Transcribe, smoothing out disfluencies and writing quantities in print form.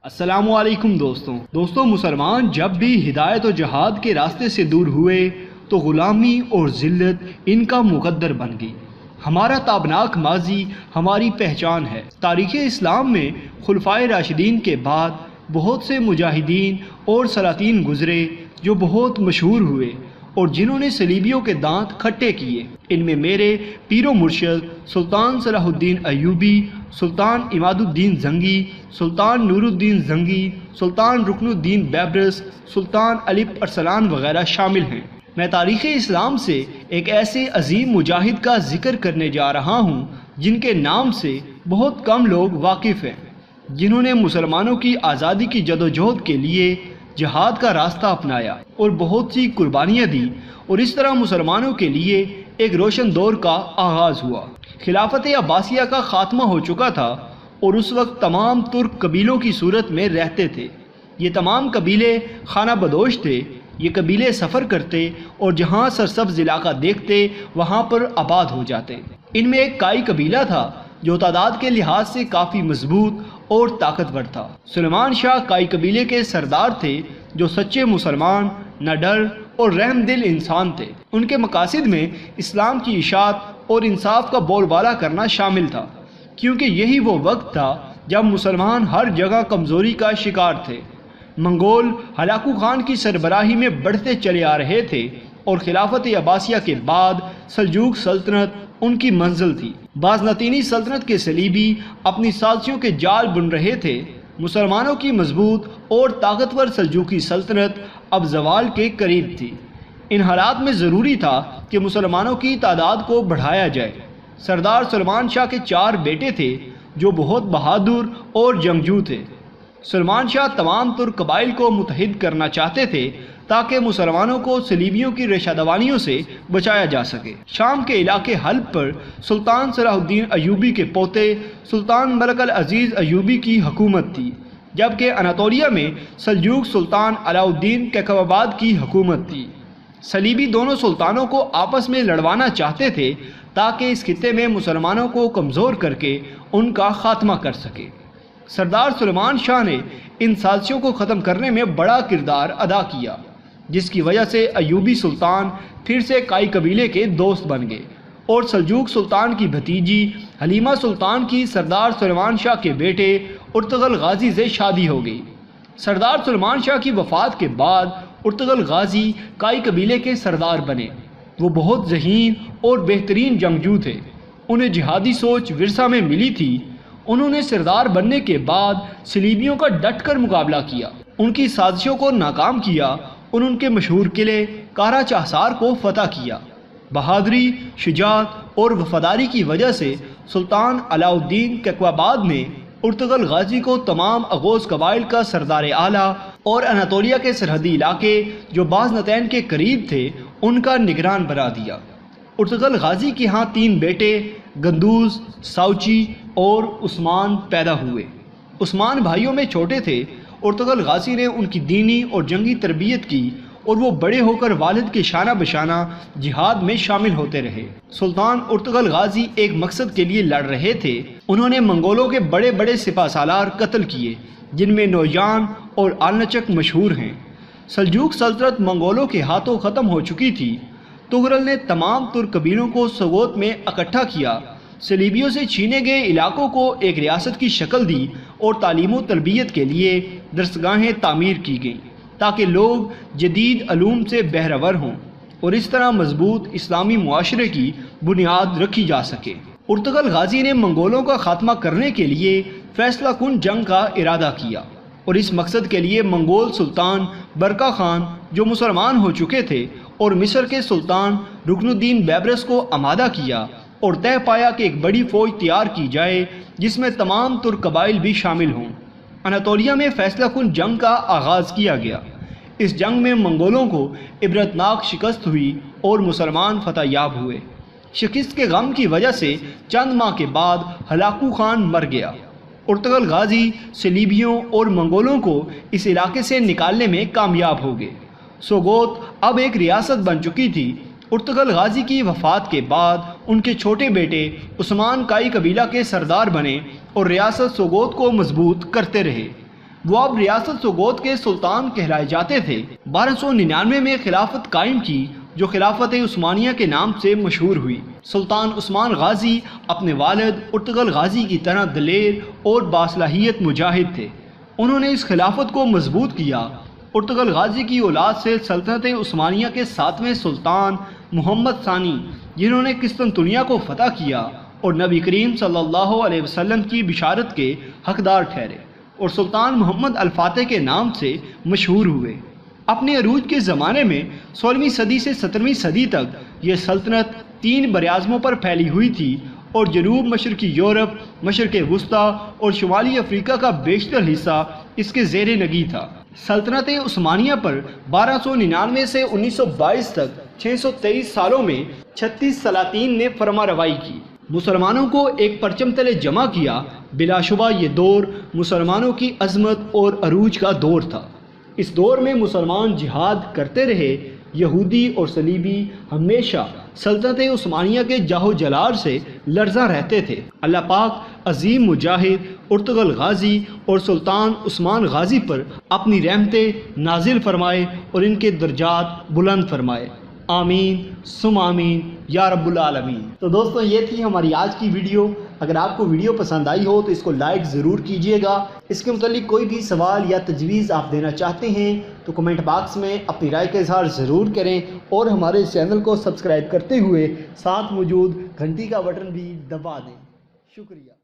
السلام علیکم دوستوں مسلمان جب بھی ہدایت و جہاد کے راستے سے دور ہوئے تو غلامی اور ذلت ان کا مقدر بن گئی۔ ہمارا تابناک ماضی ہماری پہچان ہے۔ تاریخ اسلام میں خلفائے راشدین کے بعد بہت سے مجاہدین اور سلاطین گزرے جو بہت مشہور ہوئے اور جنہوں نے صلیبیوں کے دانت کھٹے کیے۔ ان میں میرے پیر و مرشد سلطان صلاح الدین ایوبی، سلطان عماد الدین زنگی، سلطان نور الدین زنگی، سلطان رکن الدین بیبرس، سلطان علی ارسلان وغیرہ شامل ہیں۔ میں تاریخ اسلام سے ایک ایسے عظیم مجاہد کا ذکر کرنے جا رہا ہوں جن کے نام سے بہت کم لوگ واقف ہیں، جنہوں نے مسلمانوں کی آزادی کی جدوجہد کے لیے جہاد کا راستہ اپنایا اور بہت سی قربانیاں دی، اور اس طرح مسلمانوں کے لیے ایک روشن دور کا آغاز ہوا۔ خلافت عباسیہ کا خاتمہ ہو چکا تھا اور اس وقت تمام ترک قبیلوں کی صورت میں رہتے تھے۔ یہ تمام قبیلے خانہ بدوش تھے۔ یہ قبیلے سفر کرتے اور جہاں سرسبز علاقہ دیکھتے وہاں پر آباد ہو جاتے۔ ان میں ایک کائی قبیلہ تھا جو تعداد کے لحاظ سے کافی مضبوط اور طاقتور تھا۔ سلیمان شاہ کائی قبیلے کے سردار تھے جو سچے مسلمان، نڈر اور رحم دل انسان تھے۔ ان کے مقاصد میں اسلام کی اشاعت اور انصاف کا بول بالا کرنا شامل تھا، کیونکہ یہی وہ وقت تھا جب مسلمان ہر جگہ کمزوری کا شکار تھے۔ منگول ہلاکو خان کی سربراہی میں بڑھتے چلے آ رہے تھے اور خلافت عباسیہ کے بعد سلجوق سلطنت ان کی منزل تھی۔ بازنطینی سلطنت کے صلیبی اپنی سازشوں کے جال بن رہے تھے۔ مسلمانوں کی مضبوط اور طاقتور سلجوقی سلطنت اب زوال کے قریب تھی۔ ان حالات میں ضروری تھا کہ مسلمانوں کی تعداد کو بڑھایا جائے۔ سردار سلیمان شاہ کے 4 بیٹے تھے جو بہت بہادر اور جنگجو تھے۔ سلیمان شاہ تمام ترک قبائل کو متحد کرنا چاہتے تھے تاکہ مسلمانوں کو صلیبیوں کی ریشہ سے بچایا جا سکے۔ شام کے علاقے حلب پر سلطان صلاح الدین ایوبی کے پوتے سلطان ملک العزیز ایوبی کی حکومت تھی، جبکہ اناطولیہ میں سلجوق سلطان علاء الدین کیقوباد کی حکومت تھی۔ صلیبی دونوں سلطانوں کو آپس میں لڑوانا چاہتے تھے تاکہ اس خطے میں مسلمانوں کو کمزور کر کے ان کا خاتمہ کر سکے۔ سردار سلیمان شاہ نے ان سازشوں کو ختم کرنے میں بڑا کردار ادا کیا، جس کی وجہ سے ایوبی سلطان پھر سے کائی قبیلے کے دوست بن گئے اور سلجوق سلطان کی بھتیجی حلیمہ سلطان کی سردار سلیمان شاہ کے بیٹے ارطغرل غازی سے شادی ہو گئی۔ سردار سلیمان شاہ کی وفات کے بعد ارطغرل غازی کائی قبیلے کے سردار بنے۔ وہ بہت ذہین اور بہترین جنگجو تھے۔ انہیں جہادی سوچ ورثہ میں ملی تھی۔ انہوں نے سردار بننے کے بعد صلیبیوں کا ڈٹ کر مقابلہ کیا، ان کی سازشوں کو ناکام کیا اور ان کے مشہور قلعے کارا چاہسار کو فتح کیا۔ بہادری، شجاعت اور وفاداری کی وجہ سے سلطان علاء الدین کیقوباد نے ارطغرل غازی کو تمام اغوز قبائل کا سردار اعلیٰ اور اناطولیہ کے سرحدی علاقے جو بازنطین کے قریب تھے ان کا نگران بنا دیا۔ ارطغرل غازی کے ہاں 3 بیٹے گندوز، ساوچی اور عثمان پیدا ہوئے۔ عثمان بھائیوں میں چھوٹے تھے۔ ارطغرل غازی نے ان کی دینی اور جنگی تربیت کی اور وہ بڑے ہو کر والد کے شانہ بشانہ جہاد میں شامل ہوتے رہے۔ سلطان ارطغرل غازی ایک مقصد کے لیے لڑ رہے تھے۔ انہوں نے منگولوں کے بڑے بڑے سپہ سالار قتل کیے، جن میں نوجان اور آلنچک مشہور ہیں۔ سلجوق سلطنت منگولوں کے ہاتھوں ختم ہو چکی تھی۔ تغرل نے تمام ترک قبیلوں کو سوگوت میں اکٹھا کیا، صلیبیوں سے چھینے گئے علاقوں کو ایک ریاست کی شکل دی اور تعلیم و تربیت کے لیے درسگاہیں تعمیر کی گئیں تاکہ لوگ جدید علوم سے بہرور ہوں اور اس طرح مضبوط اسلامی معاشرے کی بنیاد رکھی جا سکے۔ ارطغرل غازی نے منگولوں کا خاتمہ کرنے کے لیے فیصلہ کن جنگ کا ارادہ کیا اور اس مقصد کے لیے منگول سلطان برقہ خان جو مسلمان ہو چکے تھے اور مصر کے سلطان رکن الدین بیبرس کو آمادہ کیا اور طے پایا کہ ایک بڑی فوج تیار کی جائے جس میں تمام ترک قبائل بھی شامل ہوں۔ اناطولیہ میں فیصلہ کن جنگ کا آغاز کیا گیا۔ اس جنگ میں منگولوں کو عبرتناک شکست ہوئی اور مسلمان فتح یاب ہوئے۔ شکست کے غم کی وجہ سے چند ماہ کے بعد ہلاکو خان مر گیا۔ ارطغرل غازی صلیبیوں اور منگولوں کو اس علاقے سے نکالنے میں کامیاب ہو گئے۔ سوگوت اب ایک ریاست بن چکی تھی۔ ارطغرل غازی کی وفات کے بعد ان کے چھوٹے بیٹے عثمان کائی قبیلہ کے سردار بنے اور ریاست سوگوت کو مضبوط کرتے رہے۔ وہ اب ریاست سوگوت کے سلطان کہلائے جاتے تھے۔ 1299 میں خلافت قائم کی جو خلافت عثمانیہ کے نام سے مشہور ہوئی۔ سلطان عثمان غازی اپنے والد ارطغرل غازی کی طرح دلیر اور باصلاحیت مجاہد تھے۔ انہوں نے اس خلافت کو مضبوط کیا۔ ارطغرل غازی کی اولاد سے سلطنت عثمانیہ کے 7ویں سلطان محمد ثانی، جنہوں نے قسطنطنیہ کو فتح کیا اور نبی کریم صلی اللہ علیہ وسلم کی بشارت کے حقدار ٹھہرے، اور سلطان محمد الفاتح کے نام سے مشہور ہوئے۔ اپنے عروج کے زمانے میں 16ویں صدی سے 17ویں صدی تک یہ سلطنت 3 براعظموں پر پھیلی ہوئی تھی اور جنوب مشرقی یورپ، مشرق وسطیٰ اور شمالی افریقہ کا بیشتر حصہ اس کے زیر نگی تھا۔ سلطنت عثمانیہ پر 1299 سے 1922 تک 623 سالوں میں 36 سلاطین نے فرما روائی کی، مسلمانوں کو ایک پرچم تلے جمع کیا۔ بلا شبہ یہ دور مسلمانوں کی عظمت اور عروج کا دور تھا۔ اس دور میں مسلمان جہاد کرتے رہے۔ یہودی اور صلیبی ہمیشہ سلطنت عثمانیہ کے جاہ و جلال سے لرزاں رہتے تھے۔ اللہ پاک عظیم مجاہد ارطغرل غازی اور سلطان عثمان غازی پر اپنی رحمتیں نازل فرمائے اور ان کے درجات بلند فرمائے۔ آمین ثم آمین یا رب العالمین۔ تو دوستو یہ تھی ہماری آج کی ویڈیو۔ اگر آپ کو ویڈیو پسند آئی ہو تو اس کو لائک ضرور کیجئے گا۔ اس کے متعلق کوئی بھی سوال یا تجویز آپ دینا چاہتے ہیں تو کمنٹ باکس میں اپنی رائے کا اظہار ضرور کریں، اور ہمارے چینل کو سبسکرائب کرتے ہوئے ساتھ موجود گھنٹی کا بٹن بھی دبا دیں۔ شکریہ۔